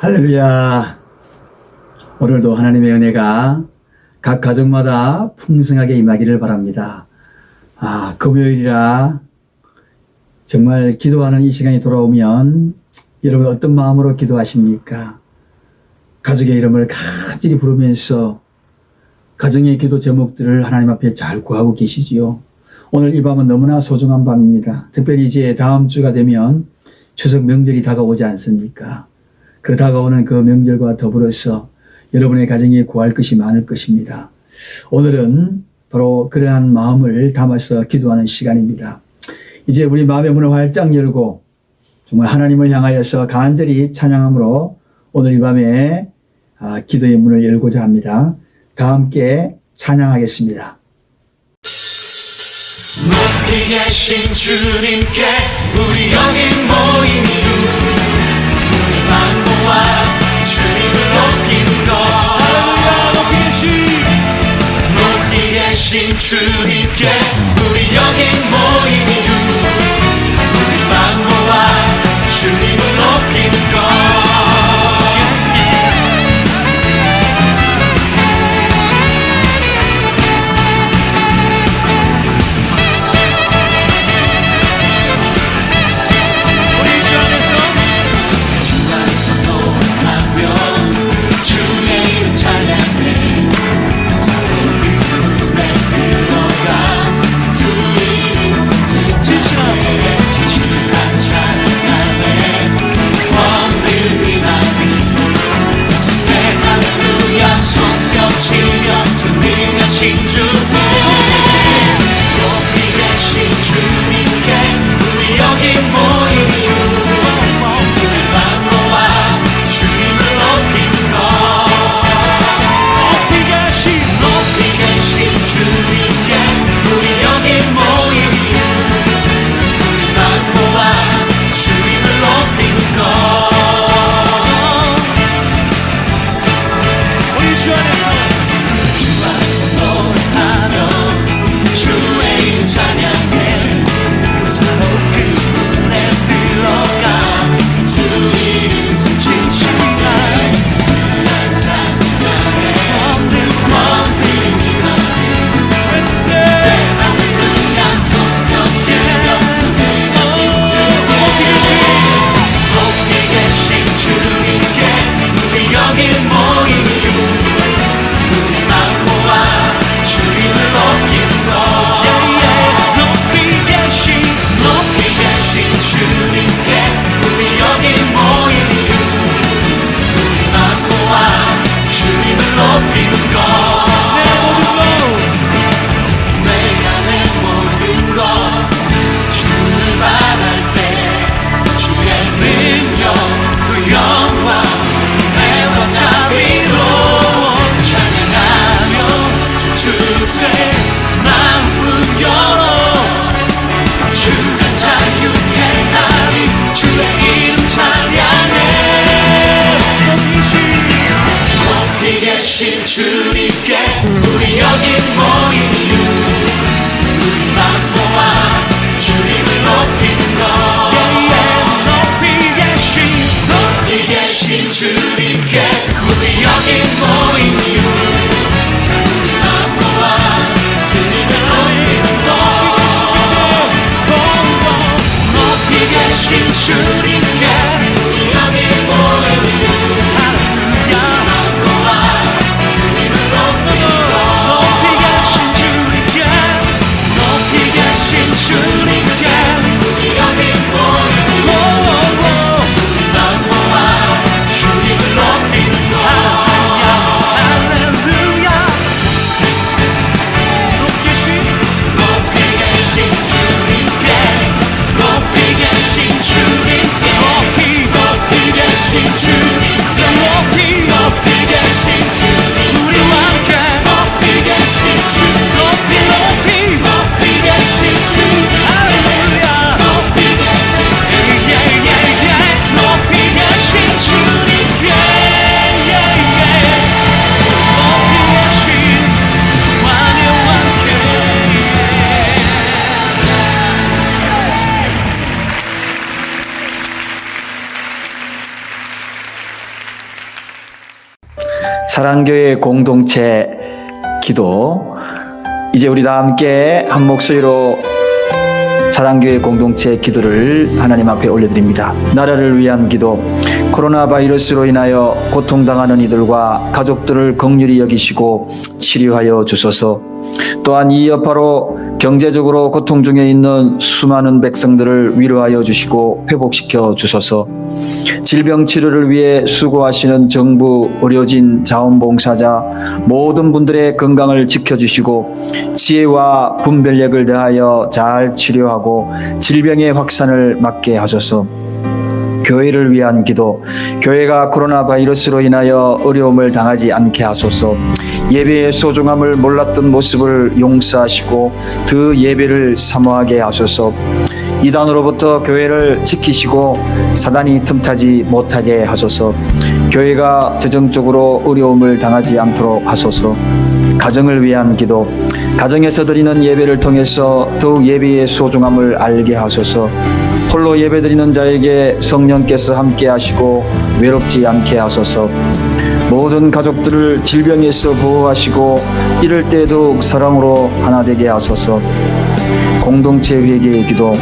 할렐루야. 오늘도 하나님의 은혜가 각 가정마다 풍성하게 임하기를 바랍니다. 금요일이라 정말 기도하는 이 시간이 돌아오면 여러분 어떤 마음으로 기도하십니까? 가족의 이름을 간절히 부르면서 가정의 기도 제목들을 하나님 앞에 잘 구하고 계시지요. 오늘 이 밤은 너무나 소중한 밤입니다. 특별히 이제 다음 주가 되면 추석 명절이 다가오지 않습니까? 그 다가오는 그 명절과 더불어서 여러분의 가정에 구할 것이 많을 것입니다. 오늘은 바로 그러한 마음을 담아서 기도하는 시간입니다. 이제 우리 마음의 문을 활짝 열고 정말 하나님을 향하여서 간절히 찬양함으로 오늘 이 밤에 기도의 문을 열고자 합니다. 다 함께 찬양하겠습니다. 높이 계신 주님께 우리 여기 모인 이유 우리 만고와 주님을 높이는 것 높이 계신 주님께 우리 여기 모인 이유 우리 만고와 주님을 높이는 것 주님께 우리 여기 모인 이유 우리 만고와 주님을 높이는 것 높이 계신 주님께 우리 여기 모인 이유 우리 만고와 주님을 높이는 것 높이 계신 주님께 우리 여기 모인 이유 주님께 우리 여기 모인 이유 우리 만고와 주님을 높이는 것 할렐루야 높이 계신 주님께 높이 계신 주님께 사랑교회 공동체 기도, 이제 우리 다 함께 한 목소리로 사랑교회 공동체 기도를 하나님 앞에 올려드립니다. 나라를 위한 기도, 코로나 바이러스로 인하여 고통당하는 이들과 가족들을 긍휼히 여기시고 치료하여 주소서. 또한 이 여파로 경제적으로 고통 중에 있는 수많은 백성들을 위로하여 주시고 회복시켜 주소서. 질병 치료를 위해 수고하시는 정부, 의료진, 자원봉사자 모든 분들의 건강을 지켜주시고 지혜와 분별력을 다하여 잘 치료하고 질병의 확산을 막게 하소서. 교회를 위한 기도, 교회가 코로나 바이러스로 인하여 어려움을 당하지 않게 하소서. 예배의 소중함을 몰랐던 모습을 용서하시고 그 예배를 사모하게 하소서. 이단으로부터 교회를 지키시고 사단이 틈타지 못하게 하소서. 교회가 재정적으로 어려움을 당하지 않도록 하소서. 가정을 위한 기도, 가정에서 드리는 예배를 통해서 더욱 예배의 소중함을 알게 하소서. 홀로 예배드리는 자에게 성령께서 함께 하시고 외롭지 않게 하소서. 모든 가족들을 질병에서 보호하시고 이럴 때 더욱 사랑으로 하나 되게 하소서. 공동체 회개의 기도,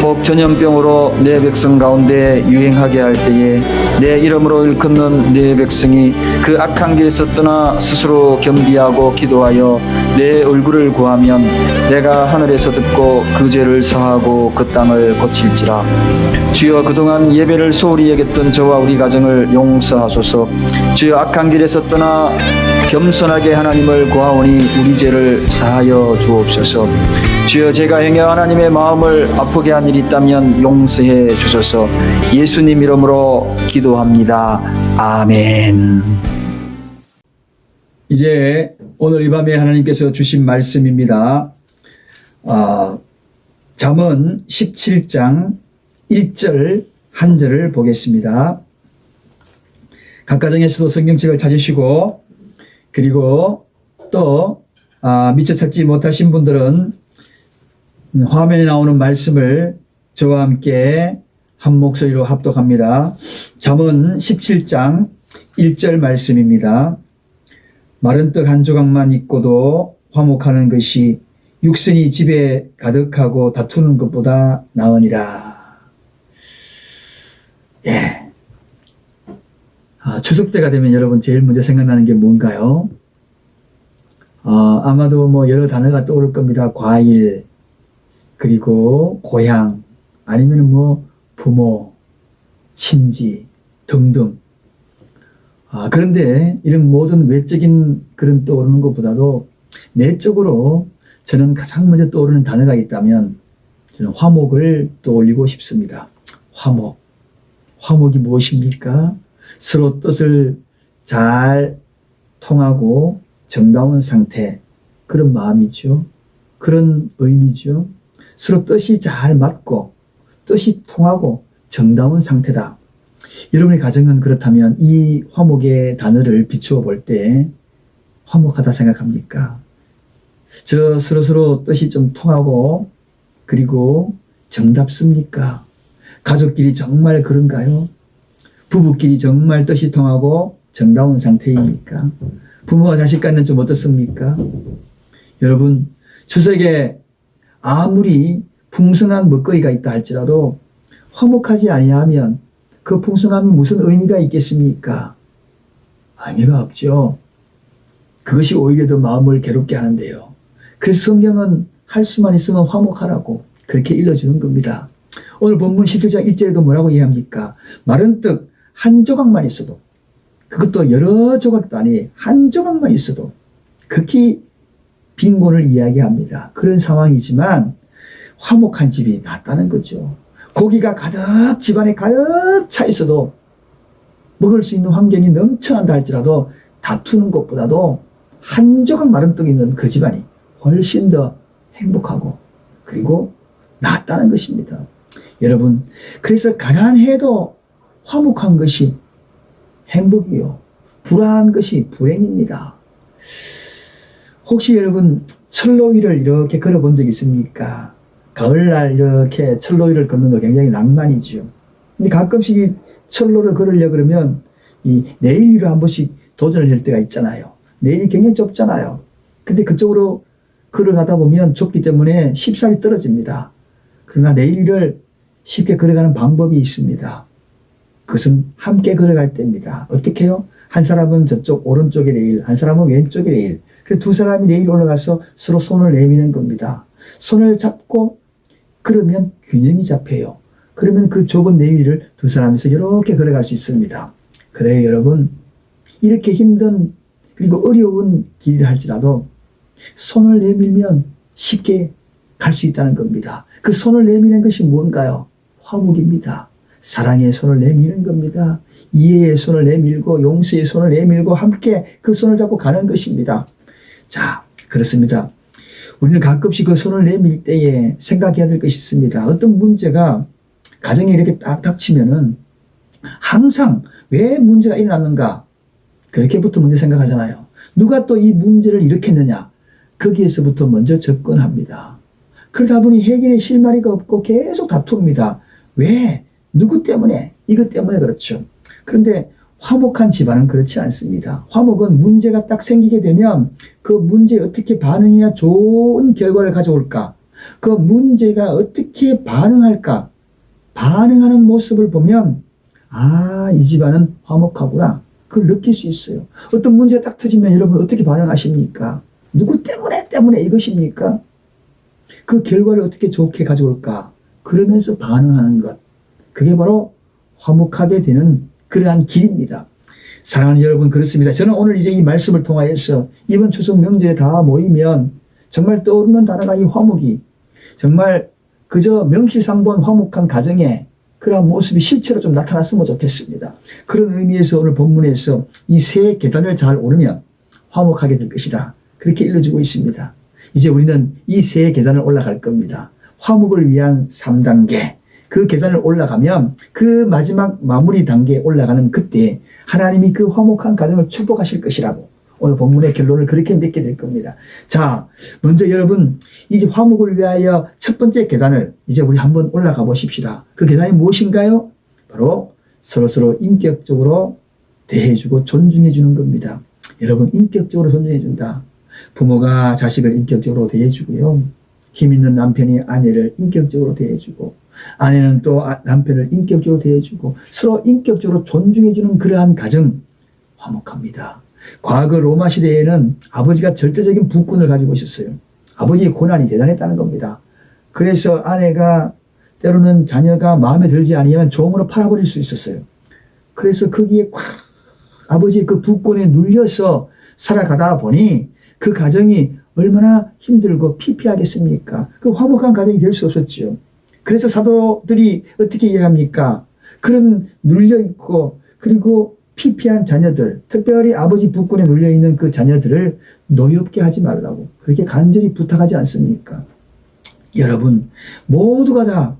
혹 전염병으로 내 백성 가운데 유행하게 할 때에 내 이름으로 일컫는 내 백성이 그 악한 길에서 떠나 스스로 겸비하고 기도하여 내 얼굴을 구하면 내가 하늘에서 듣고 그 죄를 사하고 그 땅을 고칠지라. 주여, 그동안 예배를 소홀히 여겼던 저와 우리 가정을 용서하소서. 주여, 악한 길에서 떠나 겸손하게 하나님을 구하오니 우리 죄를 사하여 주옵소서. 주여, 제가 행여 하나님의 마음을 아프게 한 일이 있다면 용서해 주소서. 예수님 이름으로 기도합니다. 아멘. 이제 오늘 이 밤에 하나님께서 주신 말씀입니다. 잠언 17장 1절 한 절을 보겠습니다. 각 가정에서도 성경책을 찾으시고, 그리고 또 미처 찾지 못하신 분들은 화면에 나오는 말씀을 저와 함께 한 목소리로 합독합니다. 잠언 17장 1절 말씀입니다. 마른 떡 한 조각만 있고도 화목하는 것이 육선이 집에 가득하고 다투는 것보다 나으니라. 예. 추석 때가 되면 여러분 제일 먼저 생각나는 게 뭔가요? 아마도 뭐 여러 단어가 떠오를 겁니다. 과일, 그리고 고향, 아니면 뭐 부모, 친지 등등. 그런데 이런 모든 외적인 그런 떠오르는 것보다도 내적으로 저는 가장 먼저 떠오르는 단어가 있다면 저는 화목을 떠올리고 싶습니다. 화목. 화목이 무엇입니까? 서로 뜻을 잘 통하고 정다운 상태, 그런 마음이죠. 그런 의미죠. 서로 뜻이 잘 맞고 뜻이 통하고 정다운 상태다. 여러분의 가정은 그렇다면 이 화목의 단어를 비추어 볼 때 화목하다 생각합니까? 저 서로 뜻이 좀 통하고 그리고 정답습니까? 가족끼리 정말 그런가요? 부부끼리 정말 뜻이 통하고 정다운 상태입니까? 부모와 자식 간은 좀 어떻습니까? 여러분, 추석에 아무리 풍성한 먹거리가 있다 할지라도 화목하지 아니하면 그 풍성함이 무슨 의미가 있겠습니까? 의미가 없죠. 그것이 오히려 더 마음을 괴롭게 하는데요. 그래서 성경은 할 수만 있으면 화목하라고 그렇게 일러주는 겁니다. 오늘 본문 17장 1절에도 뭐라고 이해합니까? 마른 떡 한 조각만 있어도, 그것도 여러 조각도 아니 한 조각만 있어도 극히 빈곤을 이야기합니다. 그런 상황이지만 화목한 집이 낫다는 거죠. 고기가 가득 집안에 가득 차 있어도 먹을 수 있는 환경이 넘쳐난다 할지라도 다투는 것보다도 한 조각 마른 떡이 있는 그 집안이 훨씬 더 행복하고 그리고 낫다는 것입니다. 여러분, 그래서 가난해도 화목한 것이 행복이요, 불안한 것이 불행입니다. 혹시 여러분 철로 위를 이렇게 걸어본 적 있습니까? 가을날 이렇게 철로 위를 걷는 거 굉장히 낭만이죠. 근데 가끔씩 이 철로를 걸으려 그러면 이 레일 위로 한 번씩 도전을 할 때가 있잖아요. 내일이 굉장히 좁잖아요. 근데 그쪽으로 걸어가다 보면 좁기 때문에 쉽사리 떨어집니다. 그러나 레일을 쉽게 걸어가는 방법이 있습니다. 그것은 함께 걸어갈 때입니다. 어떻게 해요? 한 사람은 저쪽 오른쪽에 레일, 한 사람은 왼쪽에 레일. 그래서 두 사람이 레일 올라가서 서로 손을 내미는 겁니다. 손을 잡고 그러면 균형이 잡혀요. 그러면 그 좁은 레일을 두 사람이서 이렇게 걸어갈 수 있습니다. 그래요, 여러분. 이렇게 힘든 그리고 어려운 길을 할지라도 손을 내밀면 쉽게 갈 수 있다는 겁니다. 그 손을 내미는 것이 뭔가요? 화목입니다. 사랑의 손을 내미는 겁니다. 이해의 손을 내밀고 용서의 손을 내밀고 함께 그 손을 잡고 가는 것입니다. 자, 그렇습니다. 우리는 가끔씩 그 손을 내밀 때에 생각해야 될 것이 있습니다. 어떤 문제가 가정에 이렇게 딱 닥치면은 항상 왜 문제가 일어났는가? 그렇게부터 먼저 생각하잖아요. 누가 또 이 문제를 일으켰느냐? 거기에서부터 먼저 접근합니다. 그러다 보니 해결의 실마리가 없고 계속 다툽니다. 왜? 누구 때문에? 이것 때문에 그렇죠. 그런데 화목한 집안은 그렇지 않습니다. 화목은 문제가 딱 생기게 되면 그 문제에 어떻게 반응해야 좋은 결과를 가져올까? 그 문제가 어떻게 반응할까? 반응하는 모습을 보면 아, 이 집안은 화목하구나. 그걸 느낄 수 있어요. 어떤 문제가 딱 터지면 여러분 어떻게 반응하십니까? 누구 때문에 이것입니까? 그 결과를 어떻게 좋게 가져올까? 그러면서 반응하는 것. 그게 바로 화목하게 되는 그러한 길입니다. 사랑하는 여러분, 그렇습니다. 저는 오늘 이제 이 말씀을 통하여서 이번 추석 명절에 다 모이면 정말 떠오르는 단어가 이 화목이 정말 그저 명실상부한 화목한 가정에 그러한 모습이 실체로 좀 나타났으면 좋겠습니다. 그런 의미에서 오늘 본문에서 이 세 계단을 잘 오르면 화목하게 될 것이다. 그렇게 일러주고 있습니다. 이제 우리는 이 세 계단을 올라갈 겁니다. 화목을 위한 3단계. 그 계단을 올라가면 그 마지막 마무리 단계에 올라가는 그때 하나님이 그 화목한 가정을 축복하실 것이라고 오늘 본문의 결론을 그렇게 맺게 될 겁니다. 자, 먼저 여러분 이제 화목을 위하여 첫 번째 계단을 이제 우리 한번 올라가 보십시다. 그 계단이 무엇인가요? 바로 서로서로 인격적으로 대해주고 존중해주는 겁니다. 여러분, 인격적으로 존중해준다. 부모가 자식을 인격적으로 대해주고요. 힘 있는 남편이 아내를 인격적으로 대해주고 아내는 또 남편을 인격적으로 대해주고 서로 인격적으로 존중해주는 그러한 가정 화목합니다. 과거 로마 시대에는 아버지가 절대적인 부권을 가지고 있었어요. 아버지의 권한이 대단했다는 겁니다. 그래서 아내가 때로는 자녀가 마음에 들지 않으면 종으로 팔아버릴 수 있었어요. 그래서 거기에 꽉 아버지의 그 부권에 눌려서 살아가다 보니 그 가정이 얼마나 힘들고 피폐하겠습니까? 그 화목한 가정이 될 수 없었죠. 그래서 사도들이 어떻게 이해합니까? 그런 눌려있고 그리고 피폐한 자녀들, 특별히 아버지 부권에 눌려있는 그 자녀들을 노엽게 하지 말라고 그렇게 간절히 부탁하지 않습니까? 여러분, 모두가 다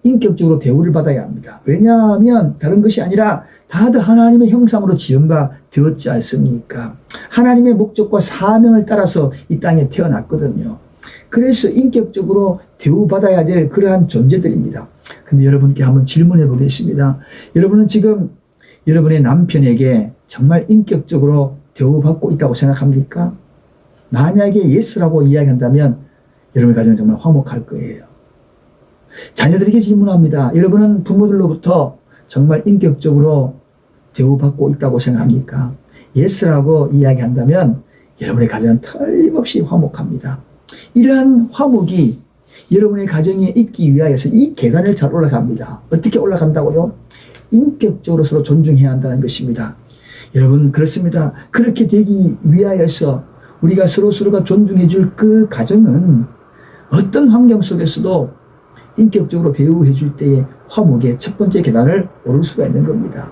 인격적으로 대우를 받아야 합니다. 왜냐하면 다른 것이 아니라 다들 하나님의 형상으로 지음바 되었지 않습니까? 하나님의 목적과 사명을 따라서 이 땅에 태어났거든요. 그래서 인격적으로 대우받아야 될 그러한 존재들입니다. 근데 여러분께 한번 질문해 보겠습니다. 여러분은 지금 여러분의 남편에게 정말 인격적으로 대우받고 있다고 생각합니까? 만약에 예스라고 이야기한다면 여러분의 가정은 정말 화목할 거예요. 자녀들에게 질문합니다. 여러분은 부모들로부터 정말 인격적으로 대우받고 있다고 생각합니까? 예스라고 이야기한다면 여러분의 가정은 틀림없이 화목합니다. 이러한 화목이 여러분의 가정에 있기 위하여서 이 계단을 잘 올라갑니다. 어떻게 올라간다고요? 인격적으로 서로 존중해야 한다는 것입니다. 여러분, 그렇습니다. 그렇게 되기 위하여서 우리가 서로가 존중해 줄 그 가정은 어떤 환경 속에서도 인격적으로 대우해 줄 때의 화목의 첫 번째 계단을 오를 수가 있는 겁니다.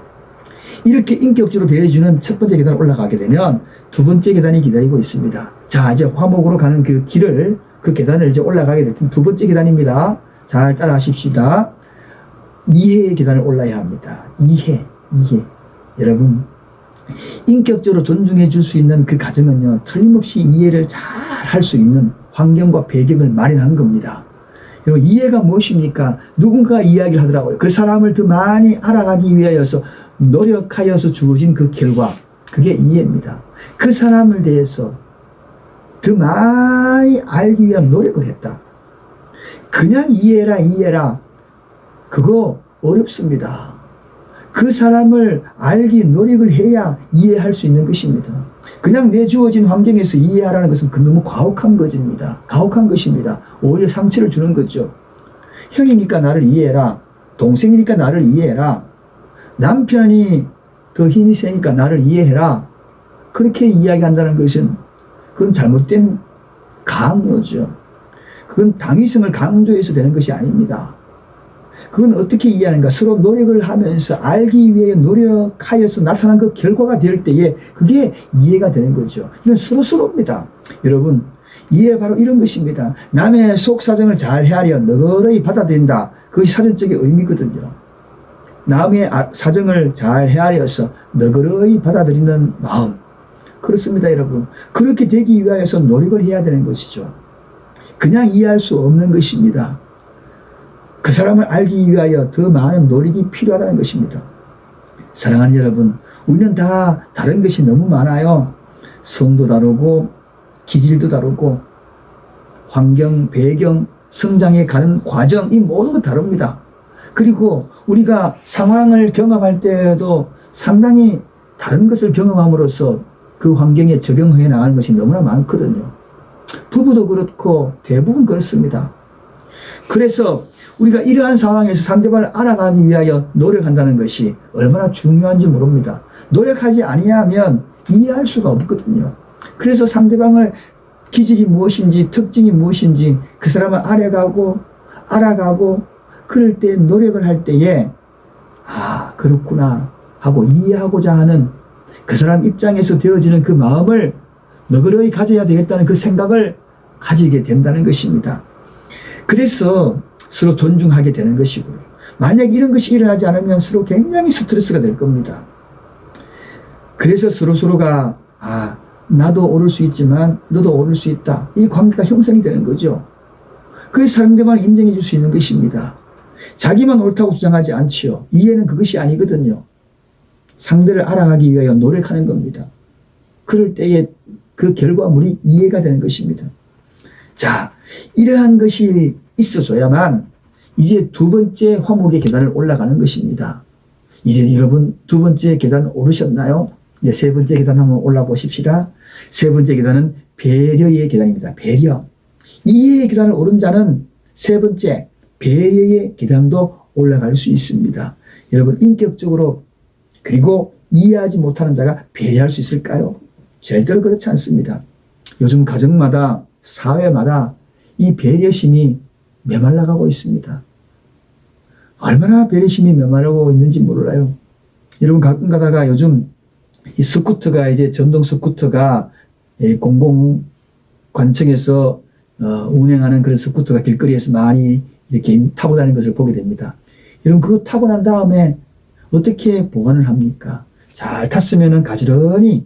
이렇게 인격적으로 대해주는 첫 번째 계단을 올라가게 되면 두 번째 계단이 기다리고 있습니다. 자, 이제 화목으로 가는 그 길을, 그 계단을 이제 올라가게 될 두 번째 계단입니다. 잘 따라 하십시다. 이해의 계단을 올라야 합니다. 이해. 여러분, 인격적으로 존중해 줄 수 있는 그 가정은요, 틀림없이 이해를 잘 할 수 있는 환경과 배경을 마련한 겁니다. 여러분, 이해가 무엇입니까? 누군가 이야기를 하더라고요. 그 사람을 더 많이 알아가기 위하여서 노력하여서 주어진 그 결과, 그게 이해입니다. 그 사람을 대해서 더 많이 알기 위한 노력을 했다. 그냥 이해해라. 그거 어렵습니다. 그 사람을 알기 노력을 해야 이해할 수 있는 것입니다. 그냥 내 주어진 환경에서 이해하라는 것은 그 너무 가혹한 것입니다. 오히려 상처를 주는 거죠. 형이니까 나를 이해해라. 동생이니까 나를 이해해라. 남편이 더 힘이 세니까 나를 이해해라. 그렇게 이야기한다는 것은 그건 잘못된 강요죠. 그건 당위성을 강조해서 되는 것이 아닙니다. 그건 어떻게 이해하는가? 서로 노력을 하면서 알기 위해 노력하여서 나타난 그 결과가 될 때에 그게 이해가 되는 거죠. 이건 서로입니다. 여러분, 이해 바로 이런 것입니다. 남의 속사정을 잘 헤아려 너그러이 받아들인다. 그것이 사전적인 의미거든요. 남의 사정을 잘 헤아려서 너그러이 받아들이는 마음. 그렇습니다, 여러분. 그렇게 되기 위하여서 노력을 해야 되는 것이죠. 그냥 이해할 수 없는 것입니다. 그 사람을 알기 위하여 더 많은 노력이 필요하다는 것입니다. 사랑하는 여러분, 우리는 다 다른 것이 너무 많아요. 성도 다르고 기질도 다르고 환경, 배경, 성장해 가는 과정, 이 모든 것 다릅니다. 그리고 우리가 상황을 경험할 때에도 상당히 다른 것을 경험함으로써 그 환경에 적용해 나가는 것이 너무나 많거든요. 부부도 그렇고 대부분 그렇습니다. 그래서 우리가 이러한 상황에서 상대방을 알아가기 위하여 노력한다는 것이 얼마나 중요한지 모릅니다. 노력하지 아니하면 이해할 수가 없거든요. 그래서 상대방을 기질이 무엇인지 특징이 무엇인지 그 사람을 알아가고 그럴 때 노력을 할 때에 아 그렇구나 하고 이해하고자 하는 그 사람 입장에서 되어지는 그 마음을 너그러이 가져야 되겠다는 그 생각을 가지게 된다는 것입니다. 그래서 서로 존중하게 되는 것이고요. 만약 이런 것이 일어나지 않으면 서로 굉장히 스트레스가 될 겁니다. 그래서 서로가 나도 오를 수 있지만 너도 오를 수 있다. 이 관계가 형성이 되는 거죠. 그래서 상대방을 인정해 줄 수 있는 것입니다. 자기만 옳다고 주장하지 않지요. 이해는 그것이 아니거든요. 상대를 알아가기 위하여 노력하는 겁니다. 그럴 때에 그 결과물이 이해가 되는 것입니다. 자, 이러한 것이 있어줘야만 이제 두 번째 화목의 계단을 올라가는 것입니다. 이제 여러분 두 번째 계단 오르셨나요? 이제 세 번째 계단 한번 올라보십시다. 세 번째 계단은 배려의 계단입니다. 배려. 이해의 계단을 오른 자는 세 번째 배려의 계단도 올라갈 수 있습니다. 여러분 인격적으로 그리고 이해하지 못하는 자가 배려할 수 있을까요? 절대로 그렇지 않습니다. 요즘 가정마다 사회마다 이 배려심이 메말라가고 있습니다. 얼마나 배려심이 메말라고 있는지 몰라요. 여러분 가끔 가다가 요즘 이 스쿠터가 이제 전동 스쿠터가 공공관청에서 운행하는 그런 스쿠터가 길거리에서 많이 이렇게 타고 다니는 것을 보게 됩니다. 여러분 그거 타고 난 다음에 어떻게 보관을 합니까? 잘 탔으면은 가지런히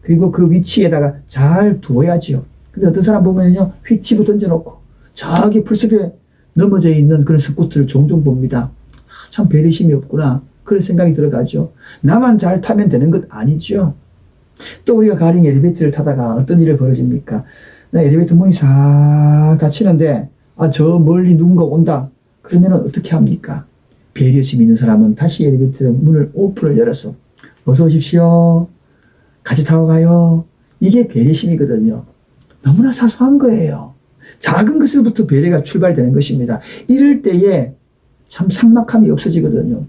그리고 그 위치에다가 잘 두어야지요. 근데 어떤 사람 보면요 휘치고 던져놓고 저기 풀숲에 넘어져 있는 그런 스쿠터를 종종 봅니다. 참 배려심이 없구나 그런 생각이 들어가죠. 나만 잘 타면 되는 것 아니죠. 또 우리가 가령 엘리베이터를 타다가 어떤 일이 벌어집니까? 나 엘리베이터 문이 싹 닫히는데 저 멀리 누군가 온다. 그러면 어떻게 합니까? 배려심 있는 사람은 다시 엘리베이터 문을 오픈을 열어서 어서 오십시오. 같이 타고 가요. 이게 배려심이거든요. 너무나 사소한 거예요. 작은 것으로부터 배려가 출발되는 것입니다. 이럴 때에 참 삭막함이 없어지거든요.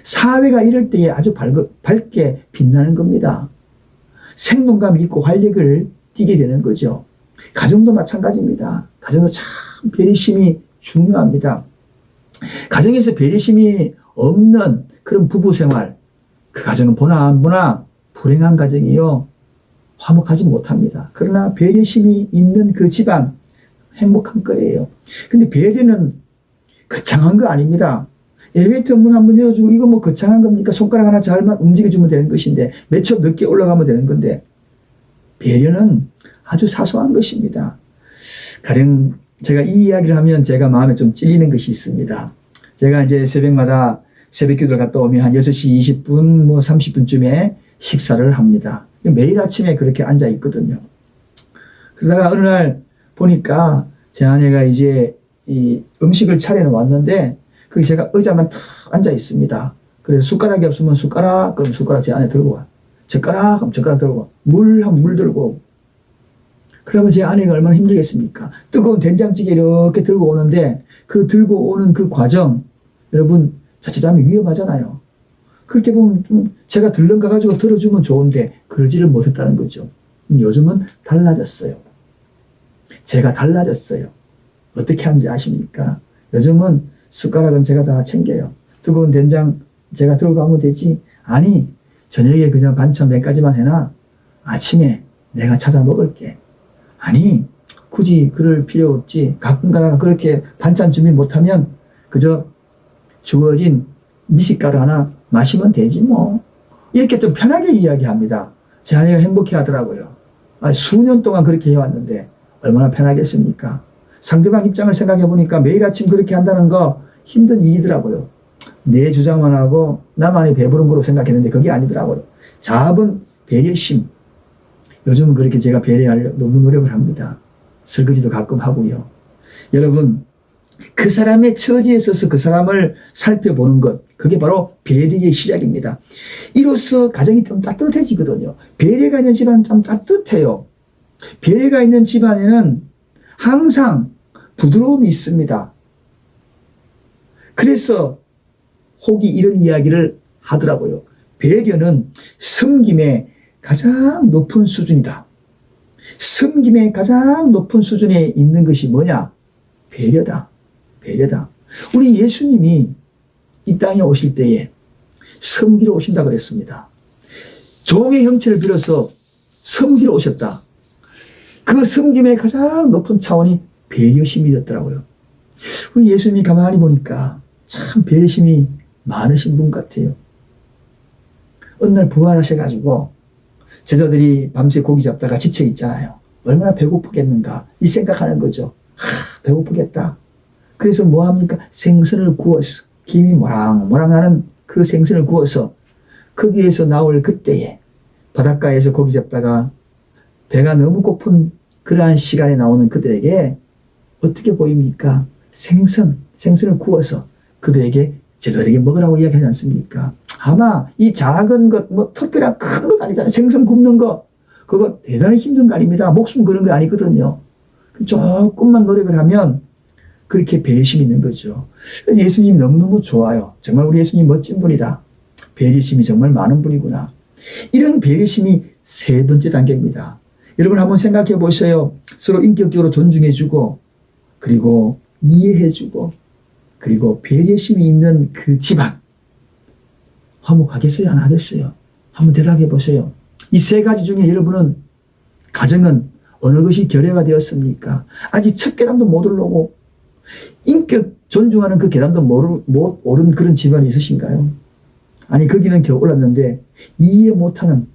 사회가 이럴 때에 아주 밝게 빛나는 겁니다. 생동감이 있고 활력을 띠게 되는 거죠. 가정도 마찬가지입니다. 가정도 참 배려심이 중요합니다. 가정에서 배려심이 없는 그런 부부 생활, 그 가정은 보나 안 보나 불행한 가정이요. 화목하지 못합니다. 그러나 배려심이 있는 그 집안 행복한 거예요. 근데 배려는 거창한 거 아닙니다. 엘리베이터 문 한번 열어주고 이거 뭐 거창한 겁니까? 손가락 하나 잘만 움직여주면 되는 것인데 몇 초 늦게 올라가면 되는 건데 배려는 아주 사소한 것입니다. 가령 제가 이 이야기를 하면 제가 마음에 좀 찔리는 것이 있습니다. 제가 이제 새벽마다 새벽 기도를 갔다 오면 한 6시 20분, 30분쯤에 식사를 합니다. 매일 아침에 그렇게 앉아 있거든요. 그러다가 어느 날 보니까 제 아내가 이제 이 음식을 차려 왔는데 거기 제가 의자만 탁 앉아 있습니다. 그래서 숟가락이 없으면 숟가락, 그럼 숟가락 제 안에 들고 와. 젓가락, 그럼 젓가락 들고 와. 물 하면 물 들고 오고. 그러면 제 아내가 얼마나 힘들겠습니까? 뜨거운 된장찌개 이렇게 들고 오는데 그 들고 오는 그 과정, 여러분 자칫하면 위험하잖아요. 그렇게 보면 좀 제가 들른 가가지고 들어주면 좋은데 그러지를 못했다는 거죠. 요즘은 달라졌어요. 제가 달라졌어요. 어떻게 하는지 아십니까? 요즘은 숟가락은 제가 다 챙겨요. 뜨거운 된장 제가 들고 가면 되지. 아니, 저녁에 그냥 반찬 몇 가지만 해놔. 아침에 내가 찾아 먹을게. 아니, 굳이 그럴 필요 없지. 가끔 가다가 그렇게 반찬 준비 못하면 그저 주어진 미숫가루 하나 마시면 되지 뭐. 이렇게 좀 편하게 이야기합니다. 제 아내가 행복해 하더라고요. 수년 동안 그렇게 해왔는데 얼마나 편하겠습니까? 상대방 입장을 생각해 보니까 매일 아침 그렇게 한다는 거 힘든 일이더라고요. 내 주장만 하고 나만이 배부른 거로 생각했는데 그게 아니더라고요. 자아분, 배려심. 요즘은 그렇게 제가 배려하려고 너무 노력을 합니다. 설거지도 가끔 하고요. 여러분, 그 사람의 처지에 있어서 그 사람을 살펴보는 것, 그게 바로 배려의 시작입니다. 이로써 가정이 좀 따뜻해지거든요. 배려가 있는 집안은 좀 따뜻해요. 배려가 있는 집안에는 항상 부드러움이 있습니다. 그래서 혹이 이런 이야기를 하더라고요. 배려는 섬김의 가장 높은 수준이다. 섬김의 가장 높은 수준에 있는 것이 뭐냐? 배려다. 배려다. 우리 예수님이 이 땅에 오실 때에 섬기러 오신다 그랬습니다. 종의 형체를 빌어서 섬기러 오셨다. 그 섬김의 가장 높은 차원이 배려심이 됐더라고요. 우리 예수님이 가만히 보니까 참 배려심이 많으신 분 같아요. 어느 날 부활하셔가지고 제자들이 밤새 고기 잡다가 지쳐 있잖아요. 얼마나 배고프겠는가 이 생각하는 거죠. 배고프겠다. 그래서 뭐 합니까? 생선을 구워서 김이 모락모락하는 그 생선을 구워서 거기에서 나올 그때에 바닷가에서 고기 잡다가 배가 너무 고픈 그러한 시간에 나오는 그들에게 어떻게 보입니까? 생선을 구워서 그들에게 제자들에게 먹으라고 이야기하지 않습니까? 아마 이 작은 것, 뭐 특별한 큰 것 아니잖아요. 생선 굽는 거, 그거 대단히 힘든 거 아닙니다. 목숨 그런 거 아니거든요. 조금만 노력을 하면 그렇게 배려심이 있는 거죠. 그래서 예수님이 너무너무 좋아요. 정말 우리 예수님 멋진 분이다. 배려심이 정말 많은 분이구나. 이런 배려심이 세 번째 단계입니다. 여러분 한번 생각해 보세요. 서로 인격적으로 존중해주고 그리고 이해해주고 그리고 배려심이 있는 그 집안 화목하겠어요? 안 하겠어요? 한번 대답해 보세요. 이 세 가지 중에 여러분은 가정은 어느 것이 결여가 되었습니까? 아직 첫 계단도 못 올라오고 인격 존중하는 그 계단도 못 오른 그런 집안이 있으신가요? 아니 거기는 겨우 올랐는데 이해 못하는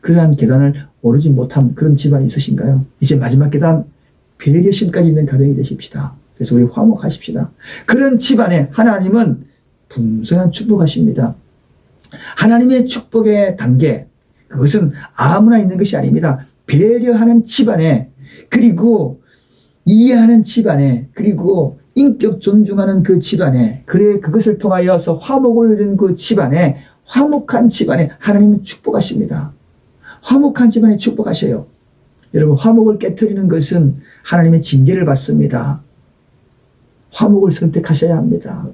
그러한 계단을 오르지 못한 그런 집안이 있으신가요? 이제 마지막 계단 배려심까지 있는 가정이 되십시다. 그래서 우리 화목하십시다. 그런 집안에 하나님은 풍성한 축복하십니다. 하나님의 축복의 단계, 그것은 아무나 있는 것이 아닙니다. 배려하는 집안에, 그리고 이해하는 집안에, 그리고 인격 존중하는 그 집안에, 그래 그것을 통하여서 화목을 이룬 그 집안에, 화목한 집안에 하나님은 축복하십니다. 화목한 집안에 축복하셔요. 여러분, 화목을 깨트리는 것은 하나님의 징계를 받습니다. 화목을 선택하셔야 합니다.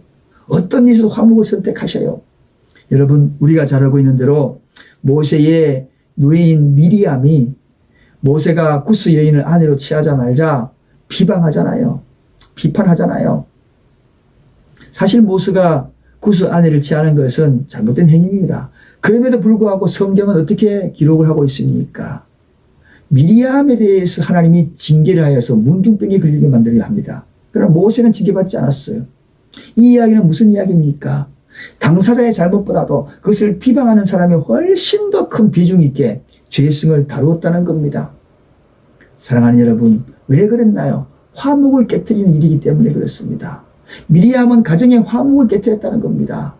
어떤 일에서도 화목을 선택하셔요. 여러분, 우리가 잘 알고 있는 대로 모세의 누이인 미리암이 모세가 구스 여인을 아내로 취하자 말자 비방하잖아요. 비판하잖아요. 사실 모세가 구스 아내를 취하는 것은 잘못된 행위입니다. 그럼에도 불구하고 성경은 어떻게 기록을 하고 있습니까? 미리암에 대해서 하나님이 징계를 하여서 문둥병에 걸리게 만들려 합니다. 그러나 모세는 징계받지 않았어요. 이 이야기는 무슨 이야기입니까? 당사자의 잘못보다도 그것을 비방하는 사람이 훨씬 더 큰 비중 있게 죄성을 다루었다는 겁니다. 사랑하는 여러분, 왜 그랬나요? 화목을 깨트리는 일이기 때문에 그렇습니다. 미리암은 가정의 화목을 깨트렸다는 겁니다.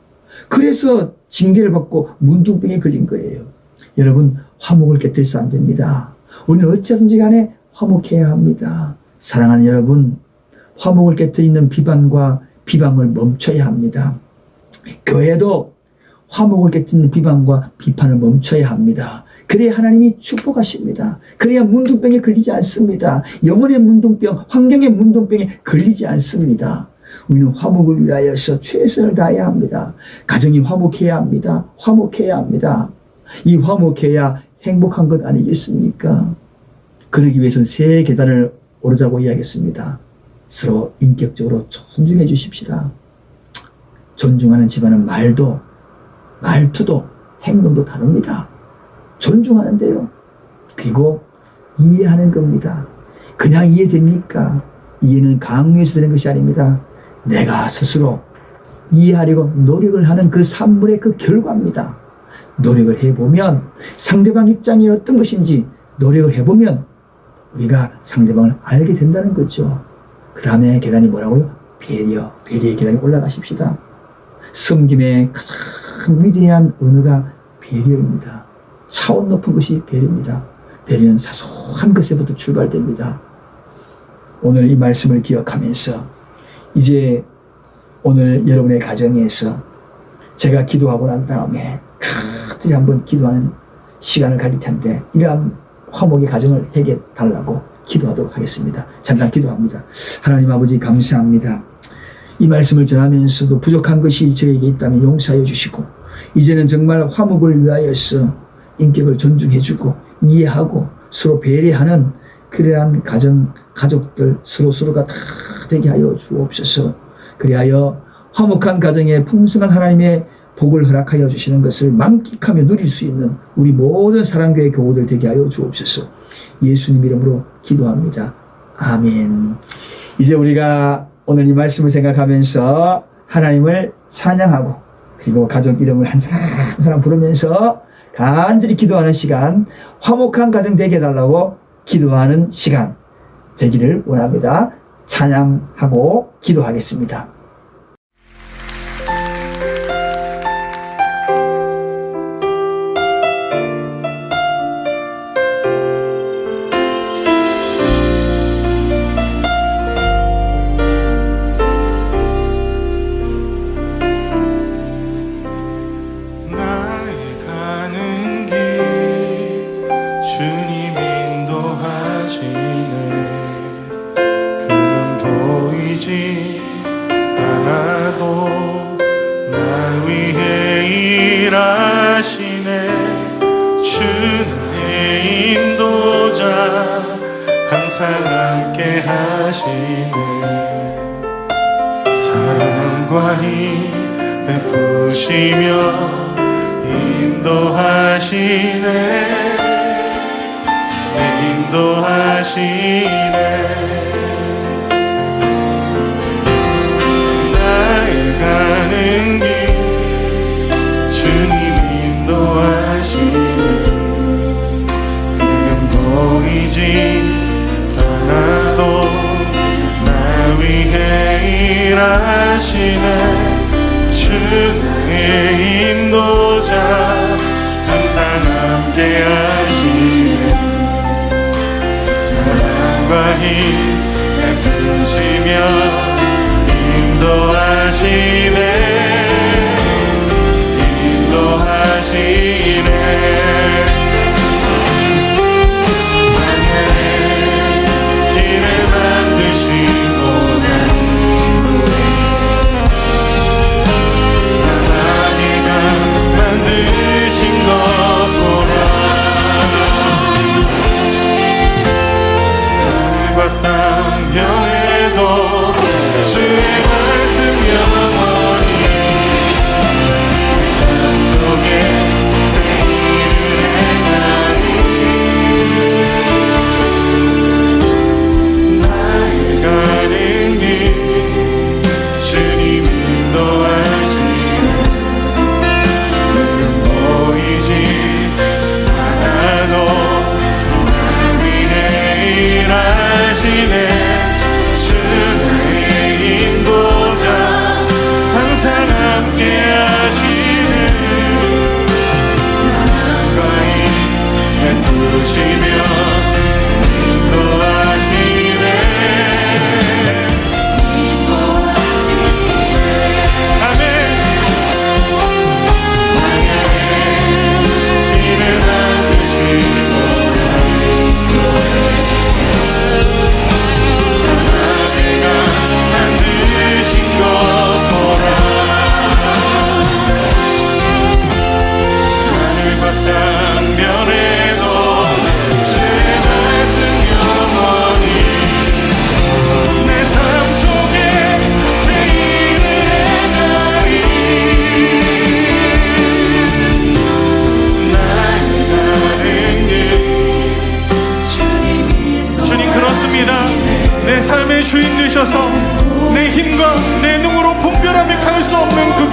그래서 징계를 받고 문둥병에 걸린 거예요. 여러분, 화목을 깨뜨려서 안 됩니다. 우리는 어찌하든지 간에 화목해야 합니다. 사랑하는 여러분, 화목을 깨뜨리는 비방과 비방을 멈춰야 합니다. 교회도 화목을 깨뜨리는 비방과 비판을 멈춰야 합니다. 그래야 하나님이 축복하십니다. 그래야 문둥병에 걸리지 않습니다. 영혼의 문둥병, 환경의 문둥병에 걸리지 않습니다. 우리는 화목을 위하여서 최선을 다해야 합니다. 가정이 화목해야 합니다. 화목해야 합니다. 이 화목해야 행복한 것 아니겠습니까? 그러기 위해서는 세 계단을 오르자고 이야기했습니다. 서로 인격적으로 존중해 주십시다. 존중하는 집안은 말투도 행동도 다릅니다. 존중하는데요. 그리고 이해하는 겁니다. 그냥 이해됩니까? 이해는 강요해서 되는 것이 아닙니다. 내가 스스로 이해하려고 노력을 하는 그 산물의 그 결과입니다. 노력을 해보면 상대방 입장이 어떤 것인지 노력을 해보면 우리가 상대방을 알게 된다는 거죠. 그 다음에 계단이 뭐라고요? 배려의 계단에 올라가십시다. 섬김의 가장 위대한 언어가 배려입니다. 차원 높은 것이 배려입니다. 배려는 사소한 것에부터 출발됩니다. 오늘 이 말씀을 기억하면서 이제 오늘 여러분의 가정에서 제가 기도하고 난 다음에 같이 한번 기도하는 시간을 가질 텐데 이러한 화목의 가정을 해결해 달라고 기도하도록 하겠습니다. 잠깐 기도합니다. 하나님 아버지 감사합니다. 이 말씀을 전하면서도 부족한 것이 저에게 있다면 용서하여 주시고 이제는 정말 화목을 위하여서 인격을 존중해주고 이해하고 서로 배려하는 그러한 가족들 서로가 다 되게 하여 주옵소서. 그리하여 화목한 가정에 풍성한 하나님의 복을 허락하여 주시는 것을 만끽하며 누릴 수 있는 우리 모든 사랑교회 교우들 되게 하여 주옵소서. 예수님 이름으로 기도합니다. 아멘. 이제 우리가 오늘 이 말씀을 생각하면서 하나님을 찬양하고 그리고 가족 이름을 한 사람 한 사람 부르면서 간절히 기도하는 시간, 화목한 가정 되게 해달라고 기도하는 시간 되기를 원합니다. 찬양하고 기도하겠습니다. 함께 하시네 사랑과 힘 베푸시며 인도하시네 나의 가는 길 주님 인도하시네 그는 보이지 않아도 날 위해 일하시네 주 나의 인도자 항상 함께 하시네 사랑과 힘 베푸시며 인도하시네 땅 변해도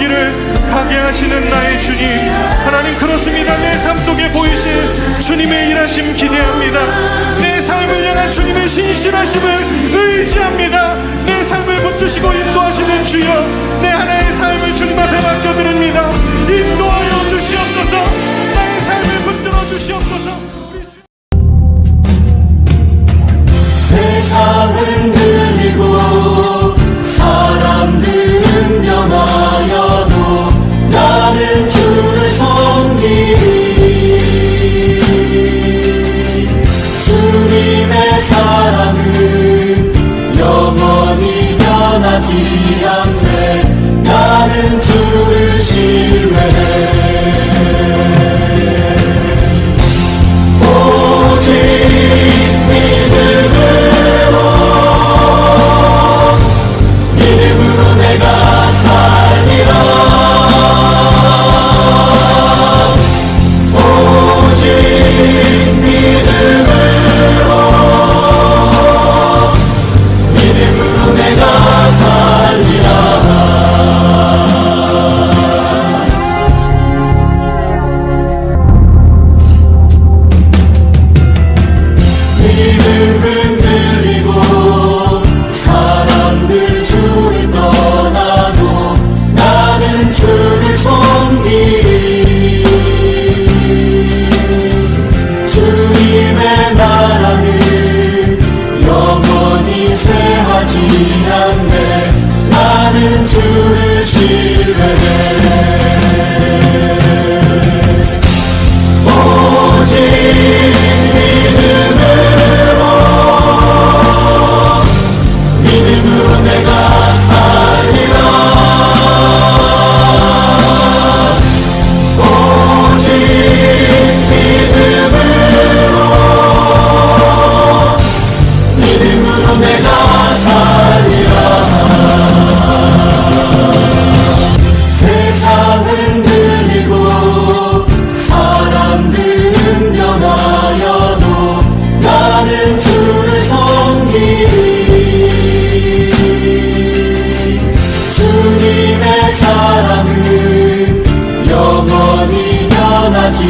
거기를 가게 하시는 나의 주님 하나님, 그렇습니다. 내 삶 속에 보이실 주님의 일하심 기대합니다. 내 삶을 향한 주님의 신실하심을 의지합니다. 내 삶을 붙드시고 인도하시는 주여, 내 하나의 삶을 주님 앞에 맡겨드립니다. 인도하여 주시옵소서. 나의 삶을 붙들어 주시옵소서. 세상은 들리고 사람들은 변하여도 나는 주를 섬기리. 주님의 사랑은 영원히 변하지 않네. 나는 주를 신뢰해. 오직 믿음으로 내가 살리라. 오직 믿음으로 내가 살리라. 믿음 흔들리고 사람들 주를 떠나도 나는 주를 섬기리. 주님의 나라는 영원히 쇠하지 않네. 나는 주를 신뢰해. 오직 믿음으로 내가 살리라. 오직 믿음으로 내가 살리라. 세상은 들리고 사람들은 변하여도 나는 주를 섬기리. 주님의 사랑은 영원히 변하지